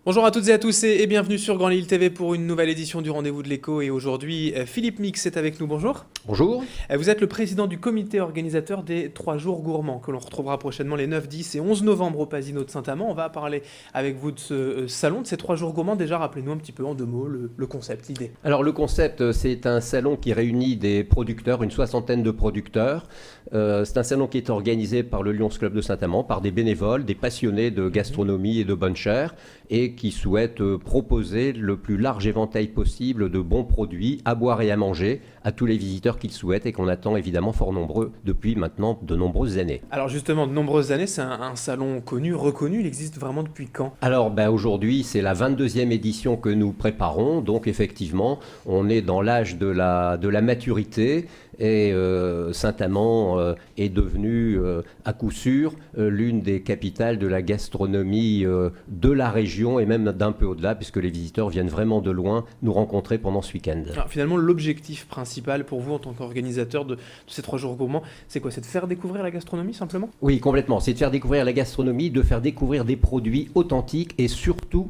Bonjour à toutes et à tous et bienvenue sur Grand Lille TV pour une nouvelle édition du Rendez-vous de l'Écho. Et aujourd'hui, Philippe Mix est avec nous. Bonjour. Bonjour. Vous êtes le président du comité organisateur des 3 jours gourmands que l'on retrouvera prochainement les 9, 10 et 11 novembre au Pasino de Saint-Amand. On va parler avec vous de ce salon, de ces 3 jours gourmands. Déjà, rappelez-nous un petit peu en 2 mots le concept, l'idée. Alors le concept, c'est un salon qui réunit des producteurs, une soixantaine de producteurs. C'est un salon qui est organisé par le Lions Club de Saint-Amand, par des bénévoles, des passionnés de gastronomie et de bonne chère, et qui souhaitent proposer le plus large éventail possible de bons produits à boire et à manger à tous les visiteurs qu'ils souhaitent et qu'on attend évidemment fort nombreux depuis maintenant de nombreuses années. Alors justement, de nombreuses années, c'est un salon connu, reconnu. Il existe vraiment depuis quand ? Alors aujourd'hui, c'est la 22e édition que nous préparons, donc effectivement, on est dans l'âge de la maturité. Et Saint-Amand est devenu à coup sûr l'une des capitales de la gastronomie de la région et même d'un peu au-delà, puisque les visiteurs viennent vraiment de loin nous rencontrer pendant ce week-end. Alors finalement, l'objectif principal pour vous en tant qu'organisateur de ces 3 jours gourmands, c'est quoi ? C'est de faire découvrir la gastronomie simplement ? Oui, complètement. C'est de faire découvrir la gastronomie, de faire découvrir des produits authentiques et surtout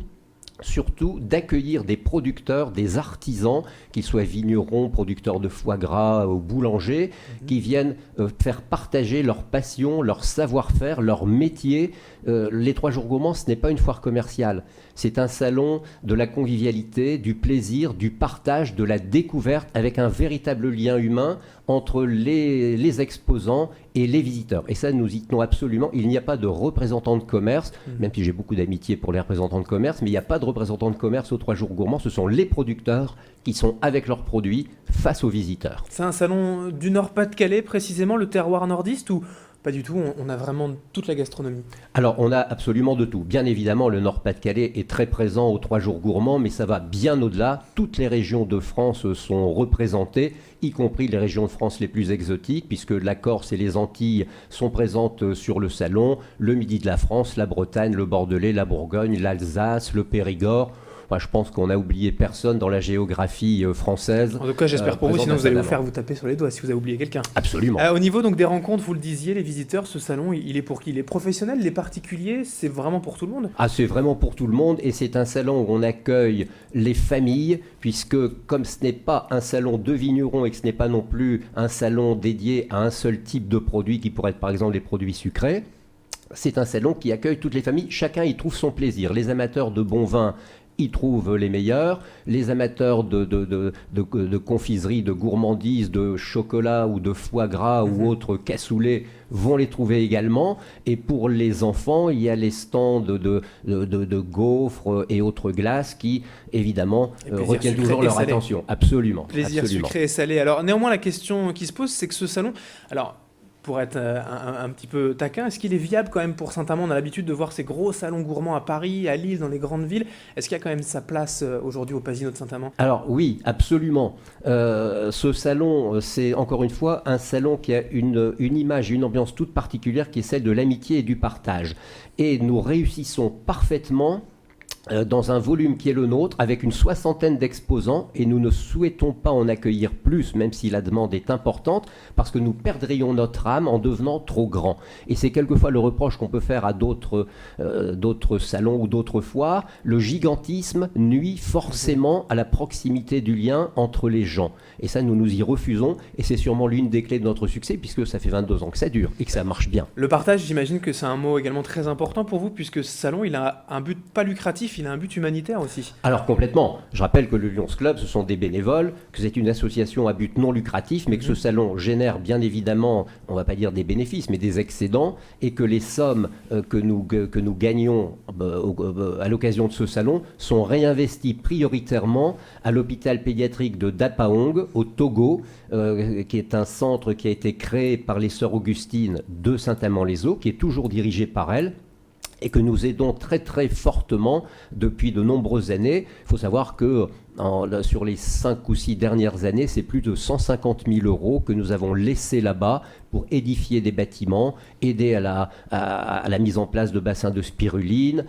d'accueillir des producteurs, des artisans, qu'ils soient vignerons, producteurs de foie gras ou boulangers, qui viennent faire partager leur passion, leur savoir-faire, leur métier. Les 3 jours gourmands, ce n'est pas une foire commerciale. C'est un salon de la convivialité, du plaisir, du partage, de la découverte, avec un véritable lien humain entre les exposants et les visiteurs. Et ça, nous y tenons absolument. Il n'y a pas de représentant de commerce, même si j'ai beaucoup d'amitié pour les représentants de commerce, mais il n'y a pas de représentant de commerce aux 3 jours gourmands. Ce sont les producteurs qui sont avec leurs produits face aux visiteurs. C'est un salon du Nord-Pas-de-Calais, précisément, le terroir nordiste, ou pas du tout, on a vraiment toute la gastronomie? Alors, on a absolument de tout. Bien évidemment, le Nord-Pas-de-Calais est très présent aux 3 jours gourmands, mais ça va bien au-delà. Toutes les régions de France sont représentées, y compris les régions de France les plus exotiques, puisque la Corse et les Antilles sont présentes sur le salon, le Midi de la France, la Bretagne, le Bordelais, la Bourgogne, l'Alsace, le Périgord. Enfin, je pense qu'on n'a oublié personne dans la géographie française. En tout cas, j'espère pour vous, sinon vous allez vous faire vous taper sur les doigts si vous avez oublié quelqu'un. Absolument. Au niveau donc des rencontres, vous le disiez, les visiteurs, ce salon, il est pour qui? Les professionnels, les particuliers? C'est vraiment pour tout le monde? Ah, c'est vraiment pour tout le monde, et c'est un salon où on accueille les familles, puisque comme ce n'est pas un salon de vignerons et que ce n'est pas non plus un salon dédié à un seul type de produit qui pourrait être par exemple les produits sucrés, c'est un salon qui accueille toutes les familles. Chacun y trouve son plaisir. Les amateurs de bon vin y trouvent les meilleurs, les amateurs de confiserie, de gourmandise, de chocolat ou de foie gras ou autres cassoulets vont les trouver également. Et pour les enfants, il y a les stands de gaufres et autres glaces qui, évidemment, retiennent toujours leur attention. Absolument. Plaisir absolument. Sucré et salé. Alors néanmoins, la question qui se pose, c'est que ce salon... Alors, pour être un petit peu taquin, est-ce qu'il est viable quand même pour Saint-Amand? On a l'habitude de voir ces gros salons gourmands à Paris, à Lille, dans les grandes villes. Est-ce qu'il y a quand même sa place aujourd'hui au Pasino de Saint-Amand? Alors oui, absolument. Ce salon, c'est encore une fois un salon qui a une image, une ambiance toute particulière qui est celle de l'amitié et du partage. Et nous réussissons parfaitement dans un volume qui est le nôtre, avec une soixantaine d'exposants, et nous ne souhaitons pas en accueillir plus, même si la demande est importante, parce que nous perdrions notre âme en devenant trop grands. Et c'est quelquefois le reproche qu'on peut faire à d'autres salons ou d'autres foires. Le gigantisme nuit forcément à la proximité du lien entre les gens. Et ça, nous nous y refusons, et c'est sûrement l'une des clés de notre succès, puisque ça fait 22 ans que ça dure, et que ça marche bien. Le partage, j'imagine que c'est un mot également très important pour vous, puisque ce salon, il a un but pas lucratif, il a un but humanitaire aussi. Alors complètement. Je rappelle que le Lions Club, ce sont des bénévoles, que c'est une association à but non lucratif, mais que ce salon génère bien évidemment, on ne va pas dire des bénéfices, mais des excédents, et que les sommes que nous gagnons à l'occasion de ce salon sont réinvesties prioritairement à l'hôpital pédiatrique de Dapaong, au Togo, qui est un centre qui a été créé par les sœurs Augustines de Saint-Amand-les-Eaux, qui est toujours dirigé par elles, et que nous aidons très très fortement depuis de nombreuses années. Il faut savoir que sur les 5 ou 6 dernières années, c'est plus de 150 000 € que nous avons laissés là-bas pour édifier des bâtiments, aider à la mise en place de bassins de spiruline,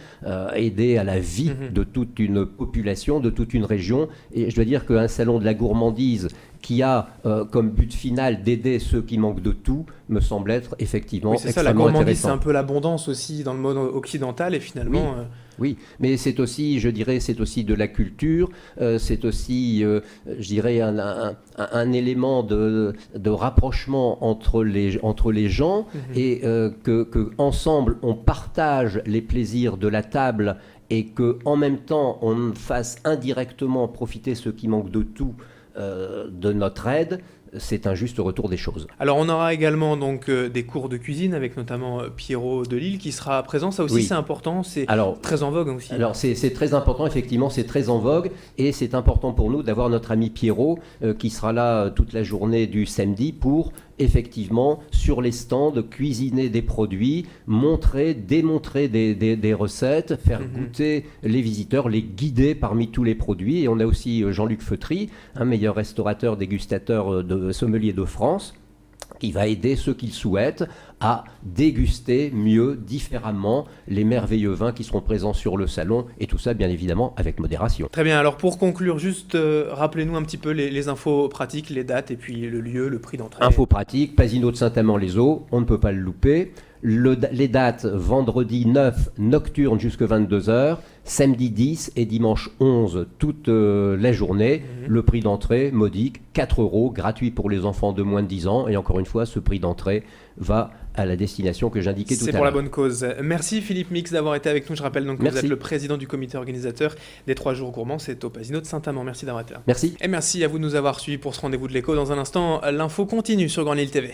aider à la vie de toute une population, de toute une région. Et je dois dire qu'un salon de la gourmandise qui a comme but final d'aider ceux qui manquent de tout, me semble être effectivement Oui, c'est ça, extrêmement la gourmandise, intéressant. c'est un peu l'abondance aussi dans le monde occidental, et finalement... Oui, mais c'est aussi, je dirais, c'est aussi de la culture, c'est aussi, je dirais, un élément de rapprochement entre les gens et que ensemble on partage les plaisirs de la table et que en même temps on fasse indirectement profiter ceux qui manquent de tout de notre aide. C'est un juste retour des choses. Alors on aura également donc des cours de cuisine avec notamment Pierrot de Lille qui sera présent. Ça aussi Oui. c'est important, c'est très en vogue aussi. Alors c'est très important, effectivement, c'est très en vogue et c'est important pour nous d'avoir notre ami Pierrot qui sera là toute la journée du samedi pour effectivement sur les stands cuisiner des produits, démontrer des recettes, faire goûter les visiteurs, les guider parmi tous les produits. Et on a aussi Jean-Luc Feutry, un meilleur restaurateur dégustateur de sommelier de France, qui va aider ceux qui le souhaitent à déguster mieux, différemment, les merveilleux vins qui seront présents sur le salon, et tout ça, bien évidemment, avec modération. Très bien, alors pour conclure, juste rappelez-nous un petit peu les infos pratiques, les dates, et puis le lieu, le prix d'entrée. Infos pratiques, Pasino de Saint-Amand-les-Eaux, on ne peut pas le louper. Les dates, vendredi 9, nocturne jusqu'à 22h, samedi 10 et dimanche 11, toute la journée. Le prix d'entrée, modique, 4 €, gratuit pour les enfants de moins de 10 ans. Et encore une fois, ce prix d'entrée va à la destination que j'indiquais tout à l'heure. C'est pour la bonne cause. Merci Philippe Mix d'avoir été avec nous. Je rappelle donc que Merci. vous êtes le président du comité organisateur des 3 jours gourmands. C'est au Pasino de Saint-Amand. Merci d'avoir été là. Merci. Et merci à vous de nous avoir suivis pour ce rendez-vous de l'écho. Dans un instant, l'info continue sur Grand Lille TV.